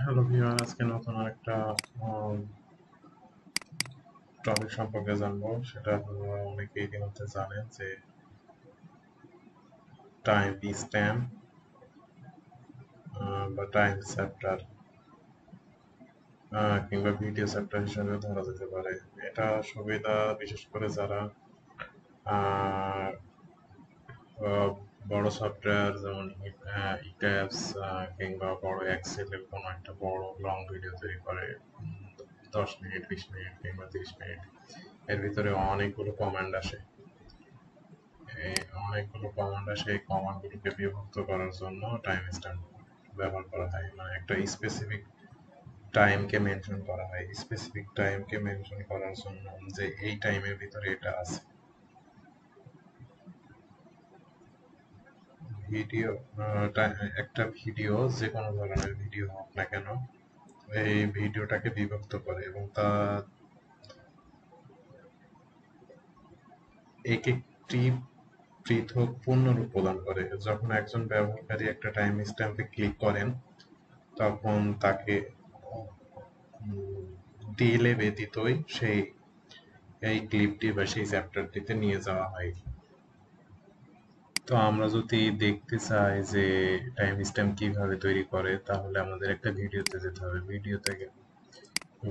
Hello viewer, আজকে নতুন আরেকটা টপিক সম্পর্কে জানবো। সেটা হলো, অনেকে ইতিমধ্যে জানেন যে টাইম স্ট্যাম্প বা টাইম চ্যাপ্টার কিংবা ভিডিও চ্যাপ্টার হিসেবে ধরা যেতে পারে। এটা সুবিধা বিশেষ করে যারা আহ, আহ, বড় সফটওয়্যার যেমন ইট্যাবস কিংবা বড় এক্সেলের কোনো একটা বড় লং ভিডিও তৈরি করে, 10 মিনিট, 20 মিনিট কিংবা 30 মিনিট। এর ভিতরে অনেকগুলো কমান্ড আসে। এই কমান্ডগুলোকে বিভক্ত করার জন্য টাইম স্ট্যাম্প ব্যবহার করা হয়। মানে একটা স্পেসিফিক টাইমকে মেনশন করা হয়। স্পেসিফিক টাইমকে মেনশন করার জন্য যে এই টাইমের ভিতরে এটা আছে। ভিডিও, একটা ভিডিও, যে কোনো ধরনের ভিডিও হোক না কেন, এই ভিডিওটাকে বিভক্ত করে এবং তা এক একটি পৃথক পূর্ণরূপ প্রদান করে। যখন একজন ব্যবহারকারী একটা টাইম স্ট্যাম্পে ক্লিক করেন, তখন তাকে ডিএলএ ব্যতীতই এই ক্লিপটি বা সেই চ্যাপ্টারটিতে নিয়ে যাওয়া হয়। তো আমরা যদি দেখতে চাই যে টাইম স্ট্যাম্প কিভাবে তৈরি করে, তাহলে আমাদের একটা ভিডিওতে যেতে হবে।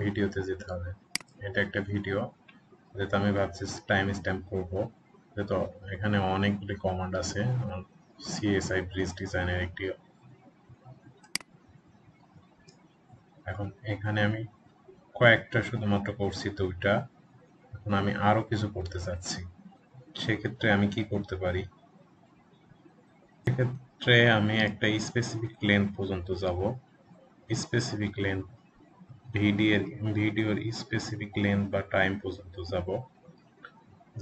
ভিডিওতে যেতে হবে। এটা একটা ভিডিও, যেটা আমি ভাবছি টাইম স্ট্যাম্প করবো। তো এখানে অনেকগুলি কমান্ড আছে। সিএসআই ব্রিজ ডিজাইনের একটি। এখন এখানে আমি কয়েকটা শুধুমাত্র করছি, দুইটা। এখন আমি আরো কিছু করতে চাচ্ছি। সেক্ষেত্রে আমি কি করতে পারি? সেক্ষেত্রে আমি একটা স্পেসিফিক লেন্থ পর্যন্ত যাব। স্পেসিফিক লেন্থ, ভিডিওর স্পেসিফিক লেন্থ বা টাইম পর্যন্ত যাব।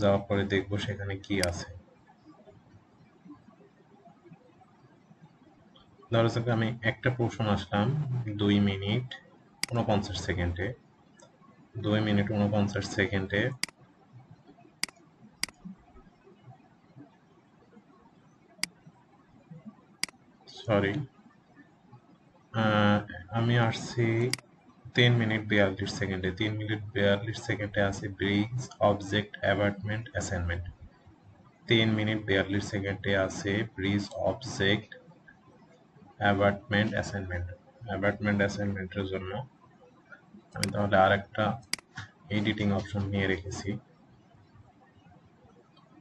যাওয়ার পরে দেখবো সেখানে কি আছে। ধরা যাক আমি একটা পোর্শন আসলাম 2 মিনিট 49 সেকেন্ডে। 2 মিনিট 49 সেকেন্ডে সরি, আমি আসছি 3 মিনিট 42 সেকেন্ডে। 3 মিনিট 42 সেকেন্ডে আছে bridge object abutment assignment. 3 minute 42 সেকেন্ডে আছে ব্রিজ অবজেক্ট অ্যাবার্টমেন্ট অ্যাসাইনমেন্টের জন্য আমি তাহলে আরেকটা এডিটিং অপশন নিয়ে রেখেছি।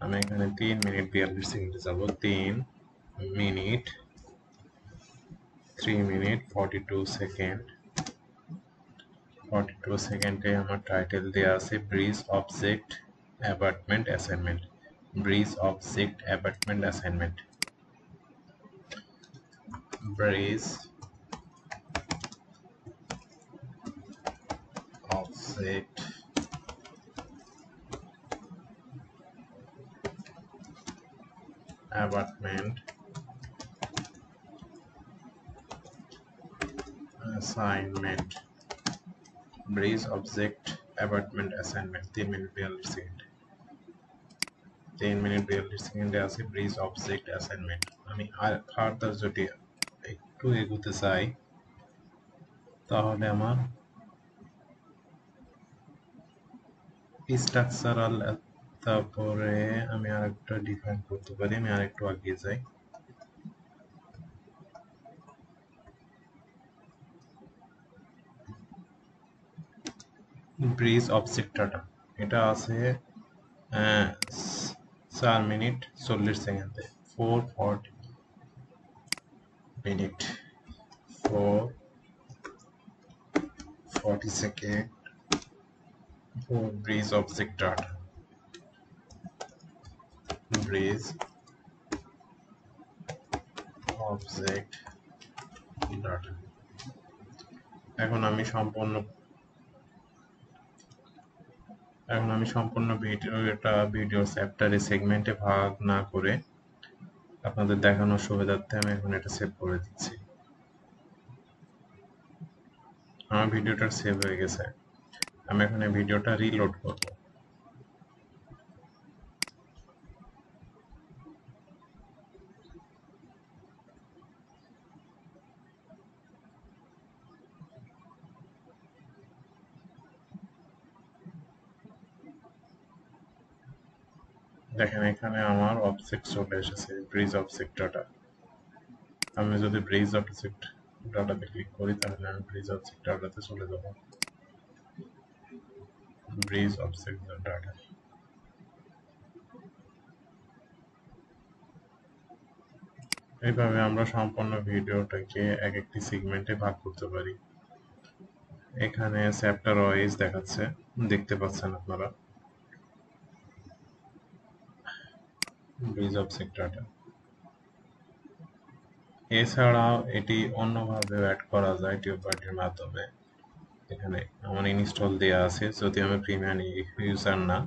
আমি এখানে 3 মিনিট 42 সেকেন্ডে যাব। 3 মিনিট 42 সেকেন্ড। 42 সেকেন্ডে আমার টাইটেল দেওয়া আছে bridge object abutment assignment. Bridge object abutment assignment. Bridge object abutment assignment. Bridge object abutment assignment. 3 minute 42 second. 3 minute 42 সেকেন্ডে আছে ব্রিজ অবজেক্ট অ্যাসাইনমেন্ট। আমি আর ফার্দার যদি একটু এগোতে চাই, তাহলে আমার স্ট্রাকচারাল, তারপরে আমি আরেকটা ডিফাইন করতে পারি। আমি আরেকটু এগিয়ে যাই। ব্রিজ অবজেক্ট ডাটা, এটা আছে 4 মিনিট 40 সেকেন্ডে। 440 minute 440 second for bridge object data. Bridge object data. এখন আমি সম্পূর্ণ ভিডিও চ্যাপ্টারে সেগমেন্টে ভাগ না করে আপনাদের দেখানোর সুবিধার্থে আমি এখন এটা সেভ করে দিচ্ছি। আমার ভিডিওটা সেভ হয়ে গেছে। আমি এখন এই ভিডিওটা রিলোড করব। দেখেন এখানে আমার অবজেক্ট চলে এসেছে, ব্রিজ অবজেক্ট ডাটা। আমি যদি ব্রিজ অবজেক্ট ডাটাতে ক্লিক করি তাহলে আমি ব্রিজ অবজেক্ট ডাটাতে চলে যাব। ব্রিজ অবজেক্ট ডাটা, এইভাবে আমরা সম্পূর্ণ ভিডিওটাকে এক একটি সেগমেন্টে ভাগ করতে পারি। এখানে চ্যাপ্টার ওয়াইজ দেখাচ্ছে, দেখতে পাচ্ছেন আপনারা। ব্রিজ অবজেক্ট ডাটা, এছাড়াও এটি অন্যভাবে অ্যাড করা যায় টিউববাডির মাধ্যমে। এখানে আমার ইনস্টল দেওয়া আছে, যদি আমি প্রিমিয়াম ইউজার না।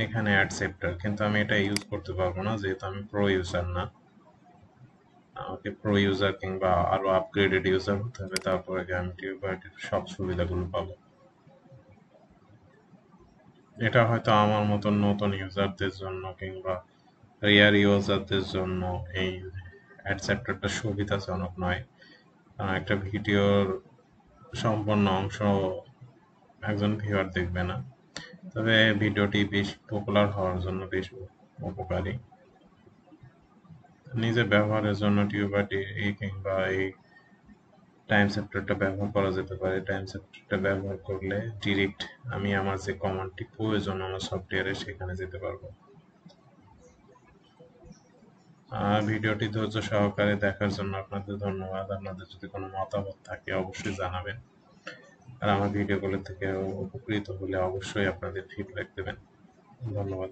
এখানে অ্যাড চ্যাপ্টার, কিন্তু আমি এটা ইউজ করতে পারবো না যেহেতু আমি প্রো ইউজার না। আমাকে প্রো ইউজার কিংবা আরো আপগ্রেডেড ইউজার হতে হবে, তারপরে আমি টিউববাডির সব সুবিধাগুলো পাবো। এটা হয়তো আমার মতন নতুন ইউজারদের জন্য কিংবা রেয়ার ইউজারদের জন্য এই অ্যাড চ্যাপ্টারটা সুবিধাজনক নয়, কারণ একটা ভিডিওর সম্পূর্ণ অংশ একজন ভিউয়ার দেখবে না। তবে ভিডিওটি বেশ পপুলার হওয়ার জন্য বেশ উপকারী। নিজের ব্যবহারের জন্য টিউববাডি কিংবা এই টাইম চ্যাপ্টারটা ব্যবহার করা যেতে পারে। টাইম চ্যাপ্টারটা ব্যবহার করলে ডিরেক্ট আমি আমার যে কমান্ডটি প্রয়োজন আমার সফটওয়্যারে সেখানে যেতে পারবো। ভিডিওটি ধৈর্য সহকারে দেখার জন্য আপনাদের ধন্যবাদ। আপনাদের যদি কোনো মতামত থাকে অবশ্যই জানাবেন, আর আমার ভিডিওগুলো থেকে উপকৃত হলে অবশ্যই আপনাদের ফিডব্যাক দেবেন। ধন্যবাদ।